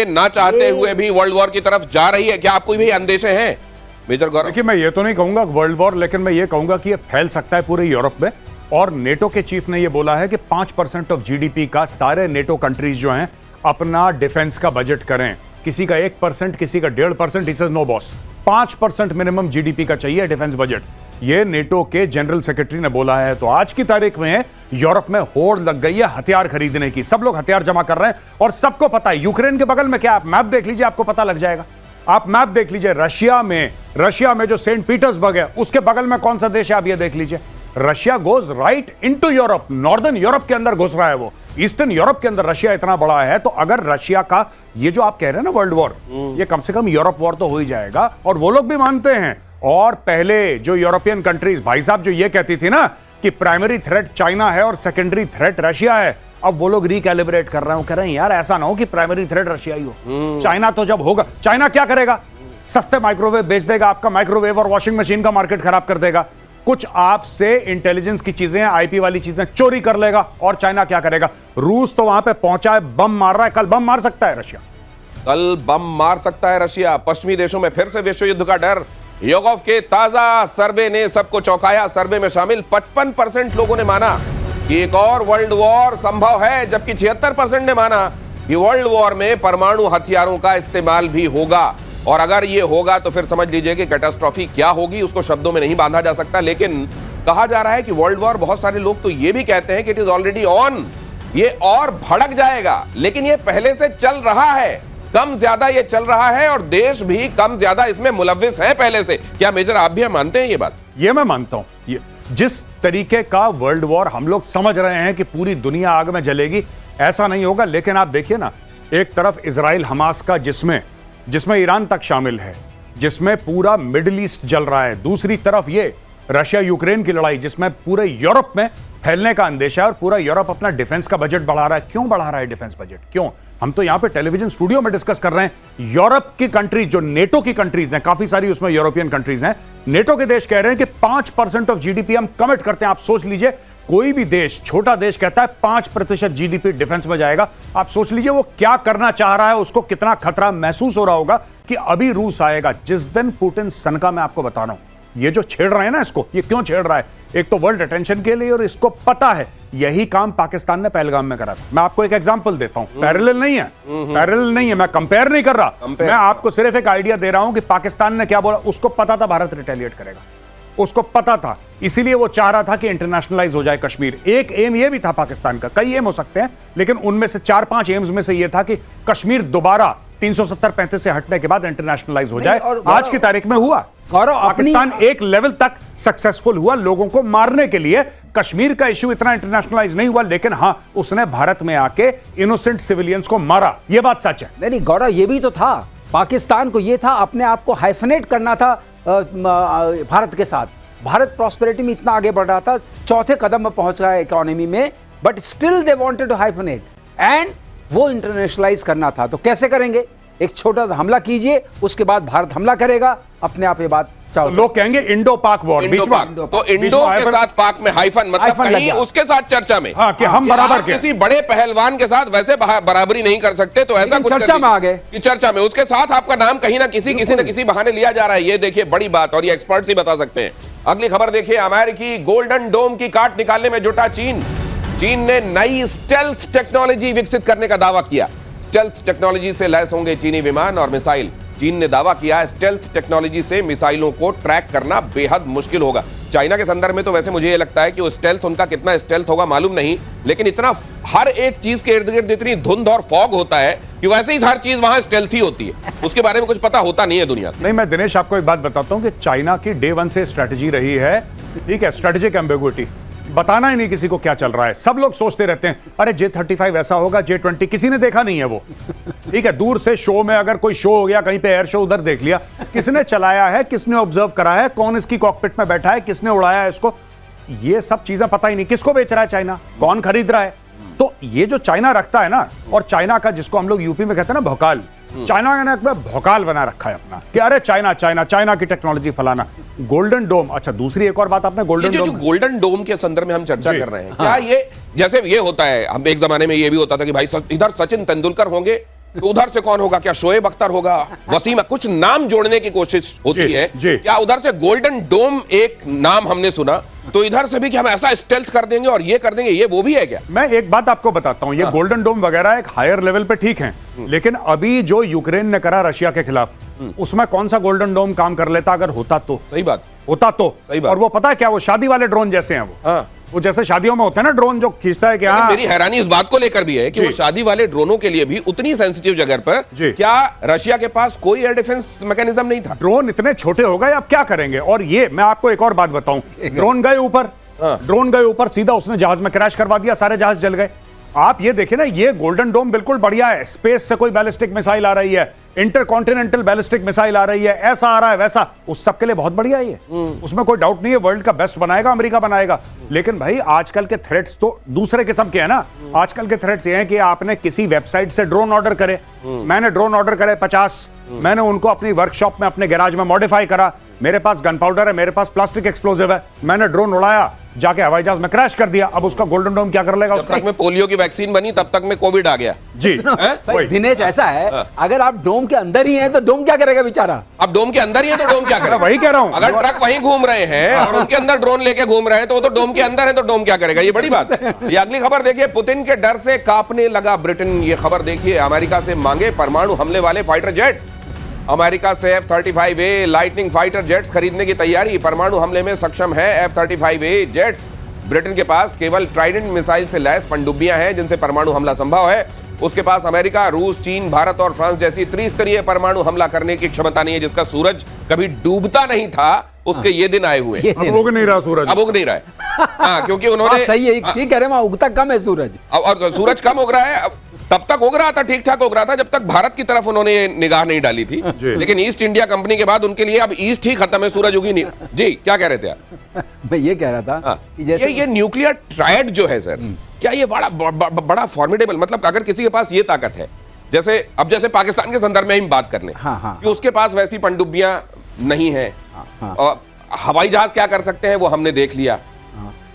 ये ना चाहते हुए भी वर्ल्ड वॉर की तरफ जा रही है? क्या आपको भी अंदेशे हैं मेजर गौरव? देखिए, मैं ये तो नहीं कहूंगा वर्ल्ड वॉर, लेकिन मैं ये कहूंगा कि ये फैल सकता है पूरे यूरोप में। और नेटो के चीफ ने ये बोला है कि 5% ऑफ जीडीपी का सारे नेटो कंट्रीज जो हैं अपना डिफेंस का बजट करें। किसी का 1%, किसी का 1.5%। He says no boss, 5% minimum GDP का चाहिए डिफेंस बजट। ये नेटो के जनरल सेक्रेटरी ने बोला है। तो आज की तारीख में यूरोप में होड़ लग गई है हथियार खरीदने की। सब लोग हथियार जमा कर रहे हैं और सबको पता है यूक्रेन के बगल में क्या, आप मैप देख लीजिए, आपको पता लग जाएगा। आप मैप देख लीजिए, रशिया में जो सेंट पीटर्सबर्ग है उसके बगल में कौन सा देश है आप ये देख लीजिए। Russia goes right into Europe, northern Europe के अंदर घुस रहा है वो। ईस्टर्न यूरोप के अंदर रशिया इतना बड़ा है। तो अगर रशिया का ये जो आप कह रहे हैं ना वर्ल्ड वॉर, ये कम से कम यूरोप वॉर तो हो ही जाएगा। और वो लोग भी मानते हैं। और पहले जो यूरोपियन कंट्रीज, भाई साहब, जो ये कहती थी ना कि प्राइमरी थ्रेट चाइना है और सेकेंडरी थ्रेट रशिया है, अब वो लोग रिकैलिब्रेट कर रहे हैं। कह रहे हैं यार ऐसा ना हो कि प्राइमरी थ्रेट रशिया ही हो। चाइना तो जब होगा, चाइना क्या करेगा? सस्ते माइक्रोवेव बेच देगा, आपका माइक्रोवेव और वॉशिंग मशीन का मार्केट खराब कर देगा। कुछ आपसे इंटेलिजेंस की चीजें, आईपी वाली चीजें चोरी कर लेगा। और चाइना क्या करेगा? रूस तो वहां पे पहुंचा है, बम मार रहा है, कल बम मार सकता है रशिया। कल बम मार सकता है रशिया। पश्चिमी देशों में फिर से विश्व युद्ध का डर। योगोव के ताजा सर्वे ने सबको चौंकाया। सर्वे में शामिल 55% लोगों ने माना कि एक और वर्ल्ड वॉर संभव है, जबकि 76% ने माना कि वर्ल्ड वॉर में परमाणु हथियारों का इस्तेमाल भी होगा। और अगर ये होगा तो फिर समझ लीजिए कि कैटास्ट्रॉफी क्या होगी, उसको शब्दों में नहीं बांधा जा सकता। लेकिन कहा जा रहा है कि वर्ल्ड वॉर, बहुत सारे लोग तो ये भी कहते हैं कि इट इज ऑलरेडी ऑन, ये और भड़क जाएगा। लेकिन ये पहले से चल रहा है, कम ज्यादा ये चल रहा है और देश भी कम ज्यादा इसमें मुलव्विस है पहले से। क्या मेजर आप भी मानते हैं ये बात? ये मैं मानता हूं। ये जिस तरीके का वर्ल्ड वॉर हम लोग समझ रहे हैं कि पूरी दुनिया आग में जलेगी, ऐसा नहीं होगा। लेकिन आप देखिए ना, एक तरफ इजराइल हमास का जिसमें ईरान तक शामिल है, जिसमें पूरा मिडिल ईस्ट जल रहा है। दूसरी तरफ ये रशिया यूक्रेन की लड़ाई, जिसमें पूरे यूरोप में फैलने का अंदेशा है और पूरा यूरोप अपना डिफेंस का बजट बढ़ा रहा है। क्यों बढ़ा रहा है डिफेंस बजट? क्यों? हम तो यहां पे टेलीविजन स्टूडियो में डिस्कस कर रहे हैं। यूरोप की कंट्रीज, जो नेटो की कंट्रीज हैं, काफी सारी उसमें यूरोपियन कंट्रीज हैं, नेटो के देश कह रहे हैं कि 5% ऑफ जीडीपी हम कमिट करते हैं। आप सोच लीजिए, कोई भी देश, छोटा देश कहता है 5% जीडीपी डिफेंस में जाएगा। आप सोच लीजिए वो क्या करना चाह रहा है, उसको कितना खतरा महसूस हो रहा होगा कि अभी रूस आएगा। जिस दिन पुतिन सनका, मैं आपको बता रहा हूं, ये जो छेड़ रहे हैं ना इसको, ये क्यों छेड़ रहा है? एक तो वर्ल्ड अटेंशन के लिए, और इसको पता है यही काम पाकिस्तान ने पहलगाम में करा था। मैं आपको एक एग्जांपल देता हूं, पैरेलल नहीं है, मैं कंपेयर नहीं कर रहा, मैं आपको सिर्फ एक आइडिया दे रहा हूं कि पाकिस्तान ने क्या बोला। उसको पता था भारत रिटेलिएट करेगा, उसको पता था, इसीलिए वो चाह रहा था कि इंटरनेशनलाइज हो जाए कश्मीर। एक एम ये भी था पाकिस्तान का, कई एम हो सकते हैं, लेकिन उनमें से 4-5 एम्स में से ये था कि कश्मीर दोबारा 370-35 से हटने के बाद इंटरनेशनलाइज हो जाए। आज की तारीख में हुआ। पाकिस्तान एक लेवल तक सक्सेसफुल हुआ लोगों को मारने के लिए। कश्मीर का इश्यू इतना इंटरनेशनलाइज नहीं हुआ, लेकिन हां, उसने भारत में आके इनोसेंट सिविलियंस को मारा। यह बात सच है। नहीं गौरव, ये भी तो था, पाकिस्तान को ये था अपने आप को हाइफनेट करना था भारत के साथ। भारत प्रॉस्पेरिटी में इतना आगे बढ़ रहा था, चौथे कदम में पहुंच रहा है इकोनॉमी में, but still they wanted to hyphenate and वो इंटरनेशनलाइज करना था। तो कैसे करेंगे? एक छोटा सा हमला कीजिए, उसके बाद भारत हमला करेगा, अपने आप ये बात तो लोग कहेंगे इंडो पाक वॉर, बीच में तो इंडो के साथ पाक में हाइफन, मतलब कहीं उसके साथ चर्चा में, हाँ, कि हम बराबर के, किसी बड़े पहलवान के साथ वैसे बराबरी नहीं कर सकते, तो ऐसा कुछ चर्चा में आ गए कि चर्चा में उसके साथ आपका नाम कहीं ना किसी न किसी बहाने लिया जा रहा है। ये देखिए बड़ी बात, और ये एक्सपर्ट्स ही बता सकते हैं। अगली खबर देखिए, अमेरिकी गोल्डन डोम की काट निकालने में जुटा चीन। चीन ने नई स्टेल्थ टेक्नोलॉजी विकसित करने का दावा किया। स्टेल्थ टेक्नोलॉजी से लैस होंगे चीनी विमान और मिसाइल। चीन ने दावा किया स्टेल्थ टेक्नोलॉजी से मिसाइलों को ट्रैक करना बेहद मुश्किल होगा। चाइना के संदर्भ में तो वैसे मुझे ये लगता है कि वो स्टेल्थ, उनका कितना स्टेल्थ होगा मालूम नहीं, लेकिन इतना हर एक चीज के इर्द गिर्द इतनी धुंध और फॉग होता है कि वैसे ही हर चीज वहां स्टेल्थ ही होती है, उसके बारे में कुछ पता होता नहीं है दुनिया। नहीं, मैं दिनेश आपको एक बात बताता हूं कि चाइना की डे 1 से स्ट्रेटजी रही है, ठीक है, स्ट्रेटेजिक एम्बिग्विटी, बताना ही नहीं किसी को क्या चल रहा है। सब लोग सोचते रहते हैं अरे J-35 ऐसा होगा, J-20, किसी ने देखा नहीं है वो, ठीक है। दूर से शो में अगर कोई शो हो गया, कहीं पे एयर शो, उधर देख लिया, किसने चलाया है, किसने ऑब्जर्व करा है, कौन इसकी कॉकपिट में बैठा है, किसने उड़ाया है इसको, ये सब चीजें पता ही नहीं। किसको बेच रहा है चाइना, कौन खरीद रहा है। तो ये जो चाइना रखता है ना, और चाइना का जिसको हम लोग यूपी में कहते हैं ना भौकाल, चाइना ने भौकाल बना रखा है अपना कि अरे चाइना चाइना चाइना की टेक्नोलॉजी फलाना। गोल्डन डोम, अच्छा दूसरी एक और बात आपने गोल्डन डोम के संदर्भ में हम चर्चा कर रहे हैं, क्या ये जैसे ये होता है, हम एक जमाने में ये भी होता था कि भाई इधर सचिन तेंदुलकर होंगे, तो उधर से कौन होगा? क्या शोएब अख्तर होगा, वसीम? कुछ नाम जोड़ने की कोशिश होती जी, है। जी। क्या उधर से गोल्डन डोम एक नाम हमने सुना, तो इधर से भी कि हम ऐसा स्टेल्थ कर देंगे और ये कर देंगे, ये वो भी है क्या? मैं एक बात आपको बताता हूं, ये गोल्डन डोम वगैरह एक हायर लेवल पे ठीक है, लेकिन अभी जो यूक्रेन ने करा रशिया के खिलाफ, उसमें कौन सा गोल्डन डोम काम कर लेता अगर होता तो? सही बात। होता तो। सही बात। और वो पता है क्या, वो शादी वाले ड्रोन जैसे हैं वो। हाँ। वो जैसे शादियों में होते हैं ना ड्रोन जो खींचता है कि लेकिन हाँ। मेरी हैरानी इस बात को लेकर भी है कि जी। वो शादी वाले ड्रोनों के लिए भी उतनी सेंसिटिव जगह पर जी। क्या रशिया के पास कोई एयर डिफेंस मैकेनिज्म नहीं था? ड्रोन इतने छोटे हो गए, अब क्या करेंगे? और ये मैं आपको एक और बात बताऊं, ड्रोन गए ऊपर, हाँ। ड्रोन गए ऊपर, सीधा उसने जहाज में क्रैश करवा दिया, सारे जहाज जल गए। आप ये देखिए ना, ये गोल्डन डोम बिल्कुल बढ़िया है। स्पेस से कोई बैलिस्टिक मिसाइल आ रही है, इंटरकॉन्टिनेंटल बैलिस्टिक मिसाइल आ रही है, ऐसा आ रहा है वैसा, उस सब के लिए बहुत बढ़िया है ये, उसमें कोई डाउट नहीं है। वर्ल्ड का बेस्ट बनाएगा, अमेरिका बनाएगा। लेकिन भाई आजकल के थ्रेट्स तो दूसरे किस्म के हैं ना। आजकल के थ्रेट्स ये हैं कि आपने किसी वेबसाइट से ड्रोन ऑर्डर करे, मैंने ड्रोन ऑर्डर करे 50, मैंने उनको अपनी वर्कशॉप में अपने गैराज में मॉडिफाई करा, मेरे पास गन पाउडर है, मेरे पास प्लास्टिक एक्सप्लोजिव है, मैंने ड्रोन उड़ाया, जाके हवाई जहाज में क्रैश कर दिया। अब उसका गोल्डन डोम क्या कर लेगा? जब तक में पोलियो की वैक्सीन बनी तब तक में कोविड आ गया। जी भाई वही। दिनेश, ऐसा है, अगर आप डोम के अंदर ही हैं तो डोम क्या करेगा बेचारा? अब डोम के अंदर ही है तो डोम क्या करेगा? वही कह रहा हूं। अगर ट्रक वहीं घूम रहे हैं और उनके अंदर ड्रोन लेके घूम रहे हैं तो वो तो डोम के अंदर है, तो डोम क्या करेगा? ये बड़ी बात है। ये अगली खबर देखिए, पुतिन के डर से कांपने लगा ब्रिटेन। ये खबर देखिए, अमेरिका से मांगे परमाणु हमले वाले फाइटर जेट। अमेरिका से F-35A लाइटनिंग फाइटर जेट्स खरीदने की तैयारी। परमाणु हमले में सक्षम है F-35A जेट्स। ब्रिटेन के पास केवल ट्राइडेंट मिसाइल से लैस पनडुब्बियां हैं जिनसे परमाणु हमला संभव है। उसके पास अमेरिका, रूस, चीन, भारत और फ्रांस जैसी त्रिस्तरीय परमाणु हमला करने की क्षमता नहीं है। जिसका सूरज कभी डूबता नहीं था, उसके ये दिन आए हुए हैं। अब उग नहीं रहा सूरज, अब उग नहीं रहा है। हाँ, क्योंकि उन्होंने सही है, ठीक कह रहे हैं, वहां उगता कम है सूरज। और सूरज कम उग रहा है। अब तब तक उग रहा था, ठीक ठाक उग रहा था, जब तक भारत की तरफ उन्होंने निगाह नहीं डाली थी। लेकिन ईस्ट इंडिया कंपनी के बाद उनके लिए अब ईस्ट ही खत्म है, सूरज उगी नहीं। जी, क्या कह रहे थे आप? मैं ये कह रहा था हाँ, कि जैसे ये न्यूक्लियर ट्रायड जो है सर, क्या ये बड़ा फॉर्मिडेबल, मतलब अगर किसी के पास ये ताकत है, जैसे पाकिस्तान के संदर्भ में हम बात कर लें, हाँ। कि उसके पास वैसी पनडुब्बियां नहीं है, और हवाई जहाज क्या कर सकते हैं वो हमने देख लिया।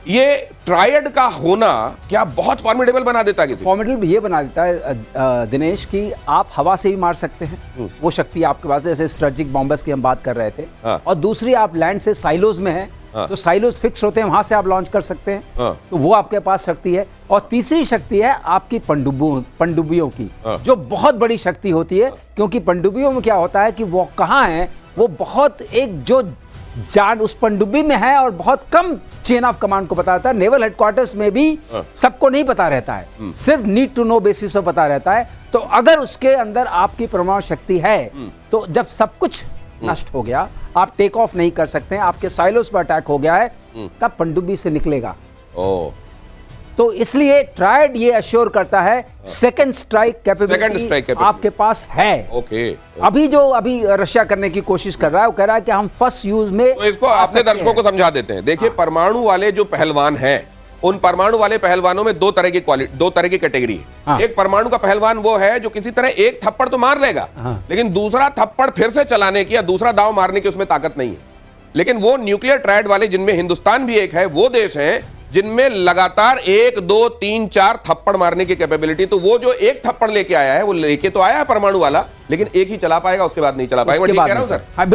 ये ट्रायड का होना क्या बहुत फॉर्मिडेबल बना देता है? फॉर्मिडेबल ये बना देता है दिनेश कि आप हवा से भी मार सकते हैं, वो शक्ति आपके पास है, जैसे स्ट्रेटेजिक बॉम्बर्स की हम बात कर रहे थे। हाँ। और दूसरी, आप लैंड से साइलोज में हैं, हाँ। तो साइलोज फिक्स होते हैं, वहां से आप लॉन्च कर सकते हैं। हाँ। तो वो आपके पास शक्ति है। और तीसरी शक्ति है आपकी पनडुब्बियों की, हाँ। जो बहुत बड़ी शक्ति होती है। क्योंकि पनडुब्बियों में क्या होता है कि वो कहाँ है, वो बहुत एक जो जान उस पनडुब्बी में है और बहुत कम चेन ऑफ कमांड को पता रहता है। नेवल हेडक्वार्टर्स में भी सबको नहीं पता रहता है, सिर्फ नीड टू नो बेसिस पर पता रहता है। तो अगर उसके अंदर आपकी परमाणु शक्ति है, तो जब सब कुछ नष्ट हो गया, आप टेक ऑफ नहीं कर सकते हैं, आपके साइलोस पर अटैक हो गया है, तब पनडुब्बी से निकलेगा। ओ, तो इसलिए ट्रायड ये अश्योर करता है सेकंड स्ट्राइक कैपेबिलिटी आपके पास है। ओके। अभी रशिया करने की कोशिश कर रहा है, वो कह रहा है कि हम फर्स्ट यूज में, तो इसको अपने दर्शकों को समझा देते हैं। देखिए, परमाणु वाले जो पहलवान हैं, उन परमाणु वाले पहलवानों में दो तरह की कैटेगरी है। हाँ। एक परमाणु का पहलवान वो है जो किसी तरह एक थप्पड़ तो मार लेगा, हाँ। लेकिन दूसरा थप्पड़ फिर से चलाने की या दूसरा दांव मारने की उसमें ताकत नहीं है। लेकिन वो न्यूक्लियर ट्रायड वाले, जिनमें हिंदुस्तान भी एक है, वो देश हैं जिनमें लगातार 1, 2, 3, 4 थप्पड़ मारने की कैपेबिलिटी। तो वो जो एक थप्पड़ लेके आया है, वो लेके तो आया है परमाणु वाला, लेकिन एक ही चला पाएगा, उसके बाद नहीं चला पाएगा। ठीक कह रहा हूं सर? हाँ,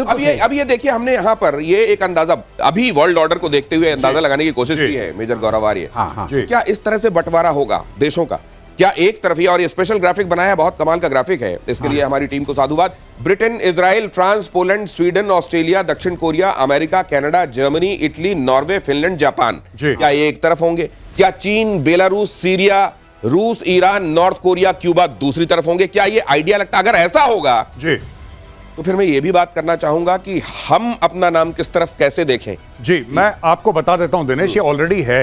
अब ये देखिए, हमने यहाँ पर ये एक अंदाजा अभी वर्ल्ड ऑर्डर को देखते हुए अंदाजा लगाने की कोशिश की है मेजर गौरव आर्य। हाँ। क्या इस तरह से बंटवारा होगा देशों का? क्या एक तरफ ही? और ये स्पेशल ग्राफिक बनाया है, बहुत कमाल का ग्राफिक है, इसके लिए हमारी टीम को साधुवाद। Britain, Israel, France, Poland, Sweden, Australia, दक्षिण Korea, America, Canada, Germany, Italy, Norway, Finland, Japan, क्या ये एक तरफ होंगे? क्या चीन, बेलारूस, सीरिया, रूस, ईरान, नॉर्थ कोरिया, क्यूबा दूसरी तरफ होंगे? क्या ये आइडिया लगता? अगर ऐसा होगा जी, तो फिर मैं ये भी बात करना चाहूंगा कि हम अपना नाम किस तरफ कैसे देखें। जी, मैं आपको बता देता हूं दिनेश, ये ऑलरेडी है,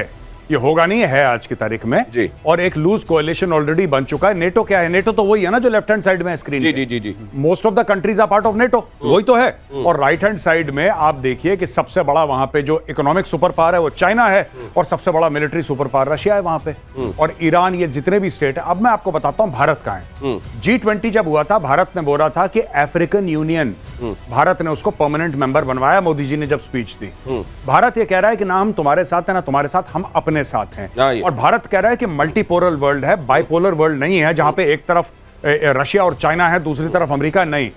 ये होगा नहीं है आज की तारीख में जी। और एक लूज कोएलिशन ऑलरेडी बन चुका है। नेटो क्या है? नेटो तो वही है ना जो लेफ्ट हैंड साइड में है स्क्रीन जी पे। जी जी जी। Most of the countries are part of NATO, वही तो है। और राइट हैंड साइड में आप देखिए कि सबसे बड़ा वहां पे जो इकोनॉमिक सुपर पावर है वो चाइना है, और सबसे बड़ा मिलिट्री सुपर पावर रशिया है वहां पे, और ईरान, ये जितने भी स्टेट है। अब मैं आपको बताता हूं भारत का है। G20 जब हुआ था, भारत ने बोला था कि अफ्रीकन यूनियन, भारत ने उसको परमानेंट मेंबर बनवाया, मोदी जी ने जब स्पीच दी। भारत ये कह रहा है कि ना हम तुम्हारे साथ है ना तुम्हारे साथ, हम अपने साथ हैं। और भारत कह रहा है कि मल्टीपोलर वर्ल्ड है, बाइपोलर वर्ल्ड नहीं है, जहां पे एक तरफ रशिया और चाइना है, दूसरी तरफ अमेरिका नहीं,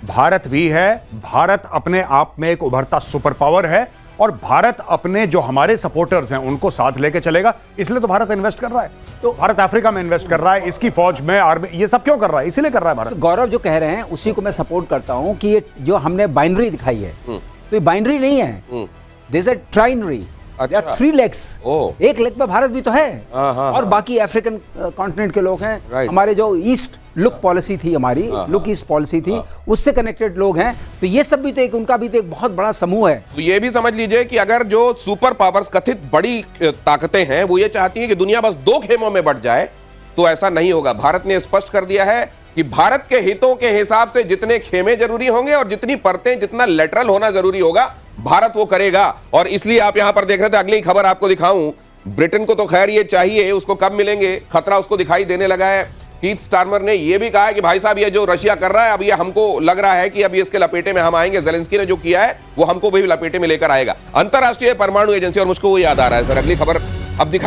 भारत भी है। भारत अपने आप में एक उभरता सुपर पावर है और भारत अपने जो हमारे सपोर्टर्स हैं उनको साथ लेके चलेगा, इसलिए तो भारत इन्वेस्ट कर रहा है। तो भारत अफ्रीका में इन्वेस्ट कर रहा है, इसकी फौज में, आर्मी, ये सब क्यों कर रहा है? इसीलिए कर रहा है भारत। गौरव जो कह रहे हैं उसी को मैं सपोर्ट करता हूं कि ये जो हमने बाइनरी दिखाई है, तो ये बाइनरी नहीं है, दिस इज ट्राइनरी। अच्छा। 3 लेग्स, ओह। एक लेग पे भारत भी तो है, और बाकी अफ्रीकन कॉन्टिनेंट के लोग हैं। हमारे जो ईस्ट लुक पॉलिसी थी, हमारी लुक ईस्ट पॉलिसी थी, उससे कनेक्टेड लोग हैं। तो ये सब भी तो एक, उनका भी तो एक बहुत बड़ा समूह है। तो ये भी समझ लीजिए कि अगर जो सुपर पावर्स, कथित बड़ी ताकतें हैं, वो ये चाहती हैं कि दुनिया बस 2 खेमों में बट जाए, तो ऐसा नहीं होगा। भारत ने स्पष्ट कर दिया है कि भारत के हितों के हिसाब से जितने खेमे जरूरी होंगे और जितनी परतें, जितना लेटरल होना जरूरी होगा, भारत वो करेगा। और इसलिए आप यहां पर देख रहे थे, अगली खबर आपको दिखाऊं। ब्रिटेन को तो खैर ये चाहिए, उसको कब मिलेंगे, खतरा उसको दिखाई देने लगा है। कीथ स्टारमर ने ये भी कहा है कि भाई साहब, ये जो रशिया कर रहा है, अब ये हमको लग रहा है कि अब इसके लपेटे में हम आएंगे। जेलेंस्की ने जो किया है वो हमको भी लपेटे में लेकर आएगा। अंतरराष्ट्रीय परमाणु एजेंसी, और मुझको वो याद आ रहा है सर, अगली खबर अब दिखाई